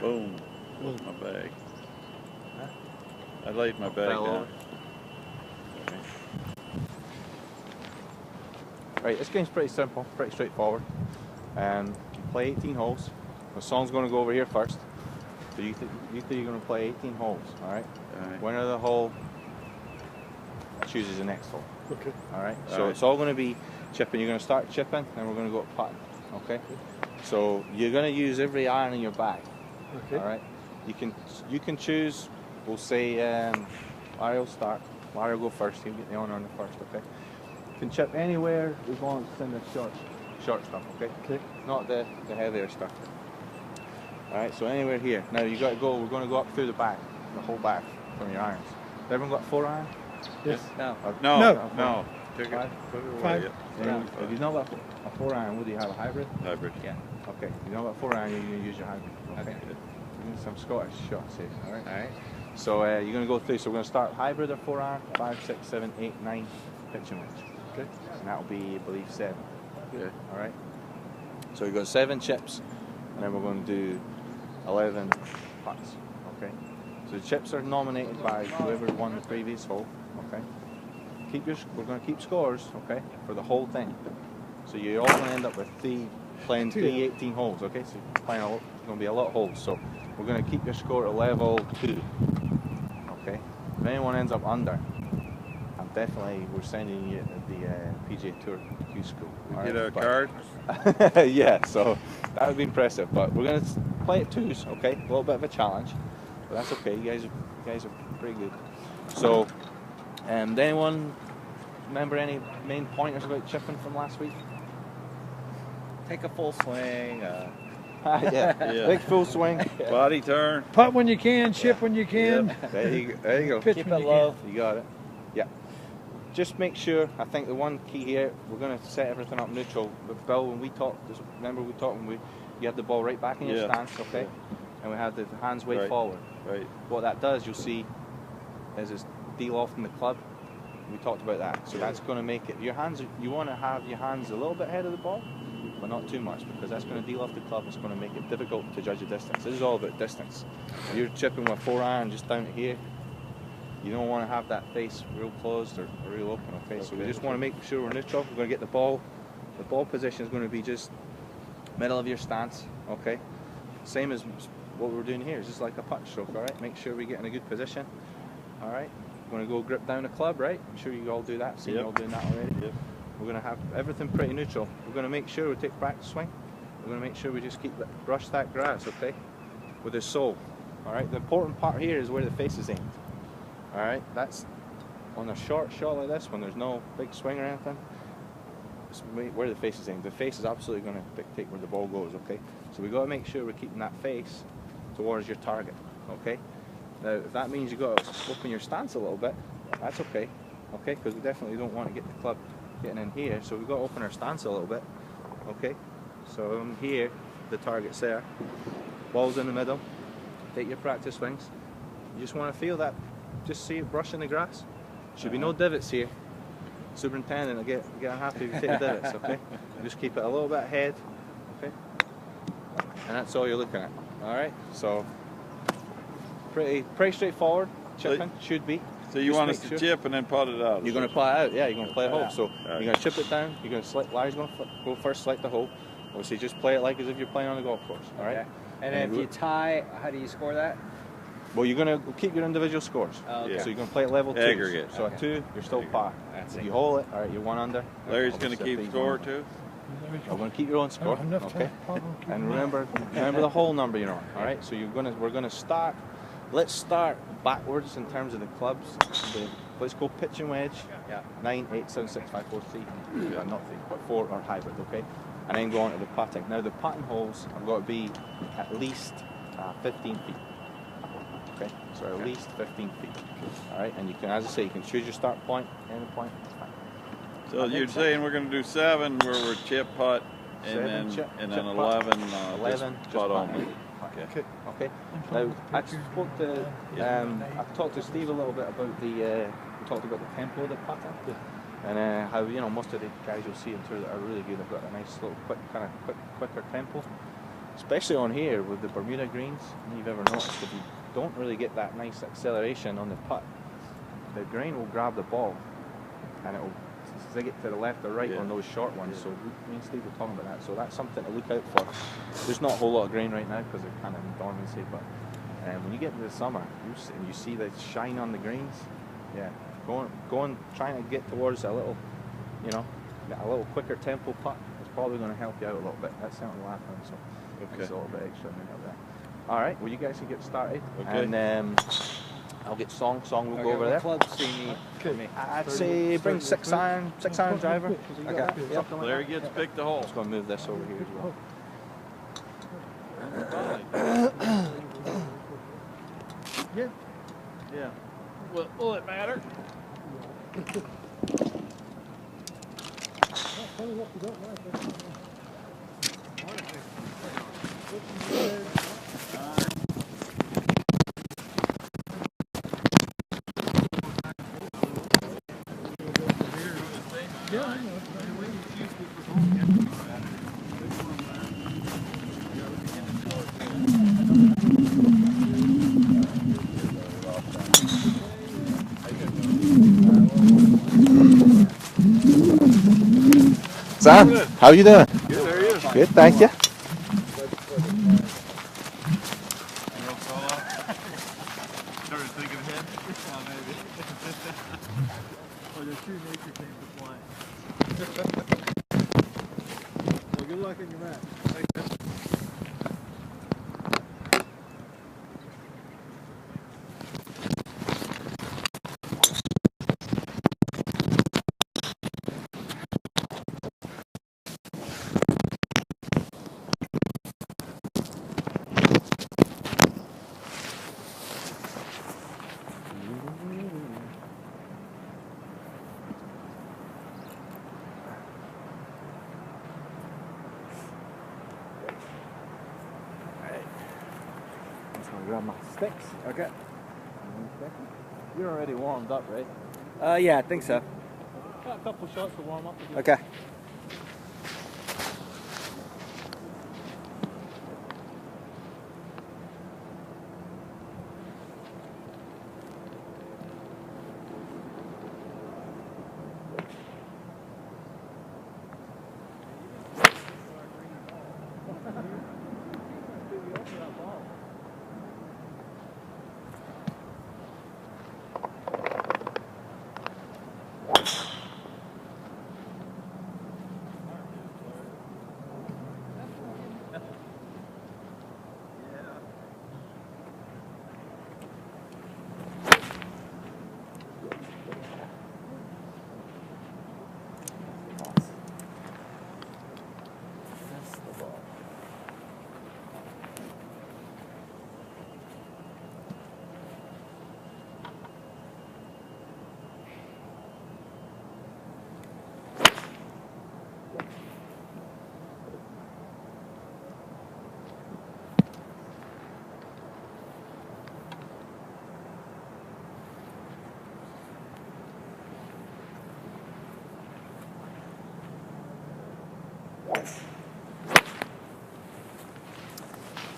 Boom. My bag. Huh? I laid my bag down. Okay. Right, this game's pretty simple, pretty straightforward. You play 18 holes. The song's going to go over here first. So you three are going to play 18 holes, alright? Winner of the hole chooses the next hole. Okay. Alright? So it's all going to be chipping. You're going to start chipping, then we're going to go putting. Okay? So you're going to use every iron in your bag. Okay. Alright? You can choose, we'll say, Larry will start. Larry will go first. He'll get the honor on the first, okay? You can chip anywhere as long as it's in the short stuff, okay? Okay. Not the heavier stuff. Alright, so anywhere here. Now you got to go, we're going to go up through the back, the whole back from your irons. Has everyone got 4 iron? Yes. No. Take it. Put it away. Five. Yeah. If you've not got a 4 iron, what do you have? A hybrid? Hybrid. Yeah. Okay. If you've not got 4 iron, you're going to use your hybrid. Okay. We're doing some Scottish shots here. Alright? Alright. So you're going to go through. So we're going to start hybrid or 4 iron, 5, 6, 7, 8, 9, pitch and wedge. Okay. And that'll be, I believe, 7. Yeah. Alright. So we've got 7 chips, and then we're going to do 11 putts. Okay. So the chips are nominated by whoever won the previous hole. Okay. We're going to keep scores. Okay. For the whole thing. So you're all going to end up with playing 18 holes. Okay. So you're playing going to be a lot of holes. So we're going to keep your score at level 2. Okay. If anyone ends up under, we're sending you to the PGA Tour Q School. Get a card? Yeah, so that would be impressive. But we're going to play at 2s, okay? A little bit of a challenge, but that's okay. You guys are pretty good. So, did anyone remember any main pointers about chipping from last week? Take a full swing. Yeah, big full swing. Body turn. Putt when you can, chip when you can. Yep. There you go. Pitch Keep when it you low. You got it. Yeah. Just make sure, I think the one key here, we're going to set everything up neutral. But Bill, when we talked, remember we talked when you had the ball right back in your stance, okay? And we had the hands way forward. Right. What that does, you'll see, is it's de-lofting the club. We talked about that. So that's going to make it, your hands, you want to have your hands a little bit ahead of the ball, but not too much, because that's going to de-loft the club. It's going to make it difficult to judge the distance. This is all about distance. If you're chipping with 4 iron just down to here, you don't want to have that face real closed or real open, okay? So we just want to make sure we're neutral. We're going to get the ball. The ball position is going to be just middle of your stance, okay? Same as what we're doing here. It's just like a putt stroke, all right? Make sure we get in a good position, all right? We're going to go grip down the club, right? I'm sure you all do that. See you all doing that already. Yep. We're going to have everything pretty neutral. We're going to make sure we take practice swing. We're going to make sure we just brush that grass, okay? With the sole, all right? The important part here is where the face is aimed. Alright, that's on a short shot like this, when there's no big swing or anything, it's where the face is aimed. The face is absolutely going to dictate where the ball goes, okay? So we've got to make sure we're keeping that face towards your target, okay? Now, if that means you've got to open your stance a little bit, that's okay, okay? Because we definitely don't want to get the club getting in here, so we've got to open our stance a little bit, okay? So here, the target's there, ball's in the middle, take your practice swings. You just want to feel that. Just see it brushing the grass. Should be no divots here. Superintendent will get happy if you take the divots, okay? Just keep it a little bit ahead, okay? And that's all you're looking at. Alright? So pretty straightforward. Chipping should be. So you want us to chip and then putt it out? You're going to putt it out, yeah, you're going to play a hole. So you're going to chip it down, you're going to select, Larry's going to go first, select the hole. Obviously just play it like as if you're playing on a golf course, alright? Okay. And then if you tie, how do you score that? Well, you're going to keep your individual scores. Oh, okay. So you're going to play at level 2. Aggregate. So at 2, you're still par. If you hole it, all right, you're 1 under. Larry's going to keep score too? You're going to keep your own score, okay? And remember the whole number you're on, all right? So we're going to start. Let's start backwards in terms of the clubs. Let's go pitch and wedge. 9, 8, 7, 6, 5, 4, 3. Not 3, but 4 or hybrid, okay? And then go on to the putting. Now the putting holes have got to be at least 15 feet. Okay, so at least 15 feet. All right, and you can, as I say, you can choose your start point, end point. So you're saying we're going to do 7 where we're chip, putt, and then chip, 11 just putt only. Okay. Okay. Now I spoke to, I talked to Steve a little bit about we talked about the tempo of the putting, and how most of the guys you'll see in tour that are really good have got a nice little quicker tempo. especially on here with the Bermuda greens, you've ever noticed if you don't really get that nice acceleration on the putt, the grain will grab the ball and it will zig it to the left or right on those short ones. So me and Steve were talking about that. So that's something to look out for. There's not a whole lot of grain right now because they're kind of in dormancy, but when you get into the summer and you see the shine on the greens, going trying to get towards a little, you know, a little quicker tempo putt is probably going to help you out a little bit. That's certainly will happen. So it's a little bit extra out there. All right, well you guys can get started, and I'll get Song will go over there. Clubs do you need for me? I'd say bring 6-iron driver. Okay. Yep. Larry gets picked the hole. Just going to move this over here as well. Yeah. Will it matter? Sam, how you doing? Good, how are you? Good, thank you. Started thinking ahead? Maybe. Or the true nature came to flying. Well, good luck in your match. I'll grab my sticks. Okay. You're already warmed up, right? Yeah, I think so. Got a couple shots to warm up. Okay.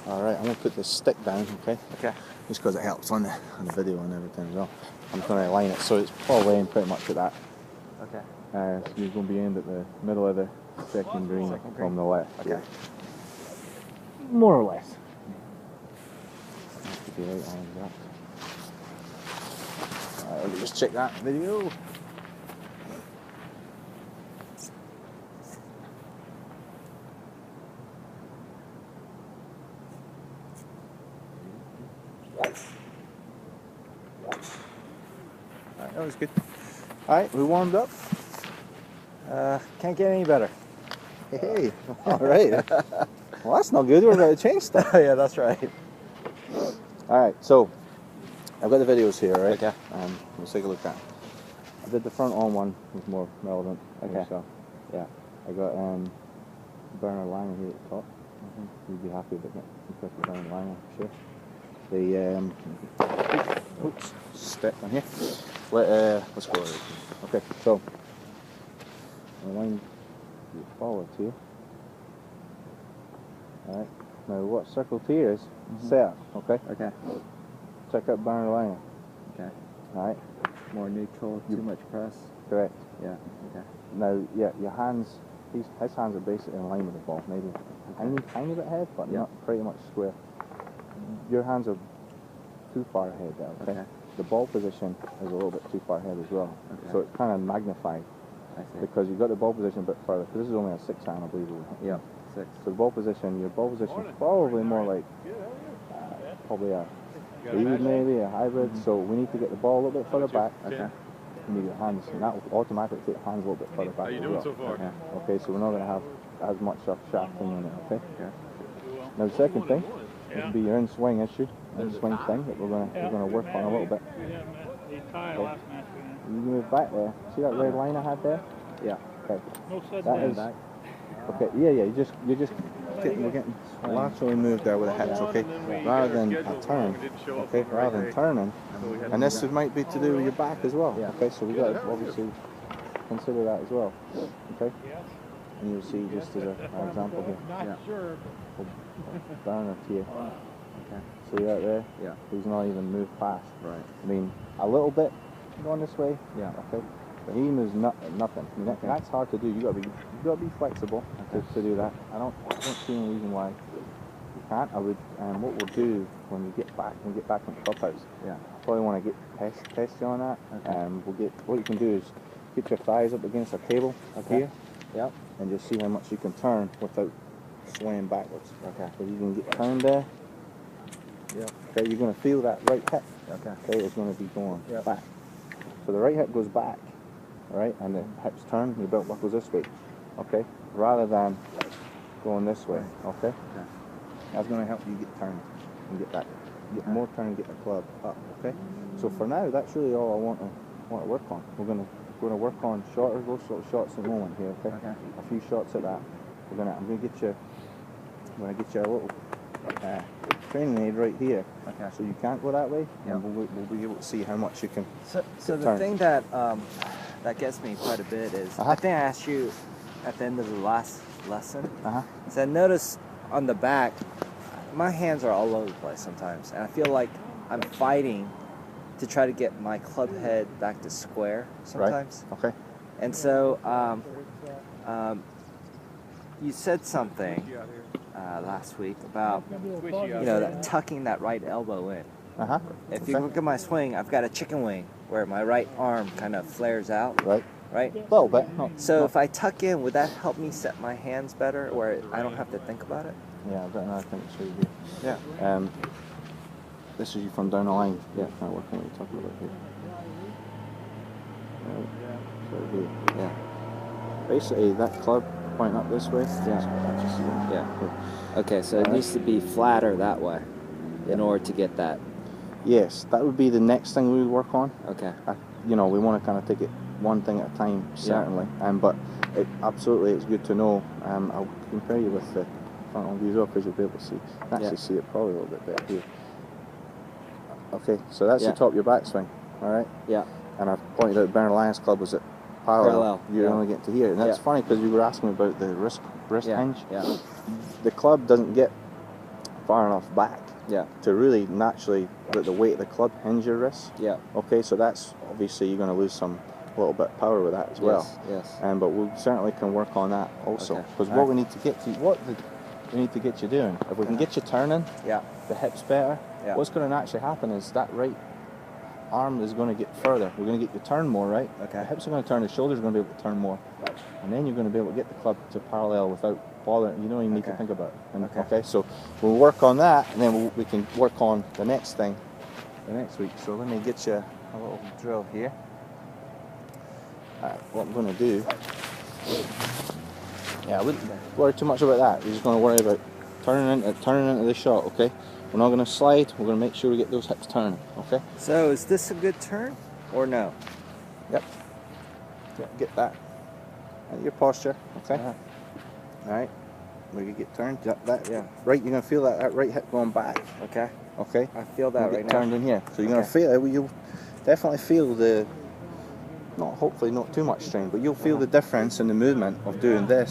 Alright, I'm going to put this stick down, okay? Okay. Just because it helps on the video and everything as well. I'm going to align it so it's probably aimed pretty much at that. Okay. So you're going to be aimed at the middle of the second green from the left. Okay. More or less. That could be right on that. Alright, let me just check that video. Alright, that was good. Alright, we warmed up. Can't get any better. Hey, alright. Well, that's not good. We're going to change stuff. Yeah, that's right. Alright, so I've got the videos here, right? Okay. Let's take a look at them. I did the front on one, was more relevant. Okay. So, yeah. I got Bernard Langer here at the top. You'd be happy with it. Bernard Langer, for sure. The oops, step on here. Let's go. Okay, so the line you follow to. Alright. Now what's circled here is set, okay? Okay. Check out Barney line. Okay. Alright? More neutral, too much press. Correct. Yeah. Okay. Now, yeah, your hands, his hands are basically in line with the ball. Maybe a tiny bit ahead, but not pretty much square. Your hands are too far ahead there, okay? The ball position is a little bit too far ahead as well. Okay. So it's kind of magnified. I see. Because you've got the ball position a bit further. Because this is only a 6 iron, I believe. Yeah. 6. So the ball position, your ball position is probably more like probably a lead, maybe a hybrid. So we need to get the ball a little bit further back. Okay. You need your hands, and that will automatically take your hands a little bit further back. How you as doing well. so far? Okay, so we're not going to have as much of shafting in it. Okay. Now the second thing would be your in swing issue, in swing thing that we're gonna work on a little bit. Okay. You move back there. See that red line I had there? Yeah. Okay. That is. Okay. Yeah. You're just we're getting laterally moved there with the hips. Okay. Rather than a turn. Okay. Rather than turning. And this might be to do with your back as well. Yeah. Okay. So we got to obviously consider that as well. Okay. And you'll see just as an example here. Yeah. Burner to you. Okay. See that there? Yeah. He's not even moved past. Right. I mean, a little bit going this way. Yeah. Okay. But he moves nothing. I mean, that's hard to do. You gotta be flexible to do that. I don't see any reason why you can't. I would. And what we'll do when we get back in the clubhouse. Yeah. Probably want to get test you on that. Okay. We'll get. What you can do is get your thighs up against a table here. Yep. And just see how much you can turn without swaying backwards. Okay. So you can get turned there. Yeah. Okay, you're going to feel that right hip. Okay. It's going to be going back. So the right hip goes back, right, and the hips turn. Your belt buckles this way. Okay. Rather than going this way. Okay. That's going to help you get turned and get more turn and get the club up. Okay. So for now, that's really all I want to work on. We're going to work on shorter, those sort of shots at the moment here. Okay. A few shots at that. I'm going to get you a little training aid right here. Okay. So you can't go that way. Yeah. And we'll be able to see how much you can. So the thing that that gets me quite a bit is I think I asked you at the end of the last lesson. So I notice on the back, my hands are all over the place sometimes, and I feel like I'm fighting to try to get my club head back to square sometimes. Right. Okay. And so you said something last week about that tucking that right elbow in. If you look at my swing, I've got a chicken wing where my right arm kind of flares out. Right. A little bit. So if I tuck in, would that help me set my hands better, where I don't have to think about it? Yeah, I think so. Yeah. This is you from down the line. Yeah. Kind of working what you're talking about here. Right. So here. Yeah. Basically, that club pointing up this way. Yeah. Okay, so it needs to be flatter that way in order to get that. Yes, that would be the next thing we would work on. Okay. We want to kind of take it one thing at a time, certainly. But absolutely, it's good to know. I'll compare you with the front on view as well, because you'll be able to actually see it probably a little bit better here. Okay, so that's the top of your backswing. All right. Yeah. And I've pointed out Bernard Lions Club was at parallel. You're only getting to here, and that's funny because you were asking about the wrist hinge. Yeah. The club doesn't get far enough back. Yeah. To really naturally let the weight of the club hinge your wrist. Yeah. Okay, so that's obviously you're going to lose a little bit of power with that as well. Yes. But we certainly can work on that also, because what we need to get to we need to get you doing. If we can get you turning, the hips better. What's going to naturally happen is that right arm is going to get further. We're going to get you turn more, right? Okay. The hips are going to turn, the shoulders are going to be able to turn more, and then you're going to be able to get the club to parallel without bothering. You don't even need to think about it. And, okay. So we'll work on that, and then we can work on the next thing the next week. So let me get you a little drill here. What I'm going to do. I wouldn't worry too much about that. We're just going to worry about turning into the shot. Okay. We're not going to slide. We're going to make sure we get those hips turning. Okay. So is this a good turn or no? Yep. Get that. Your posture. Okay. All right. We can get turned. Right. You're going to feel that right hip going back. Okay. Okay. I feel that right now. Turned in here. So you're going to feel it. You'll definitely feel the. Hopefully not too much strain, but you'll feel the difference in the movement of doing this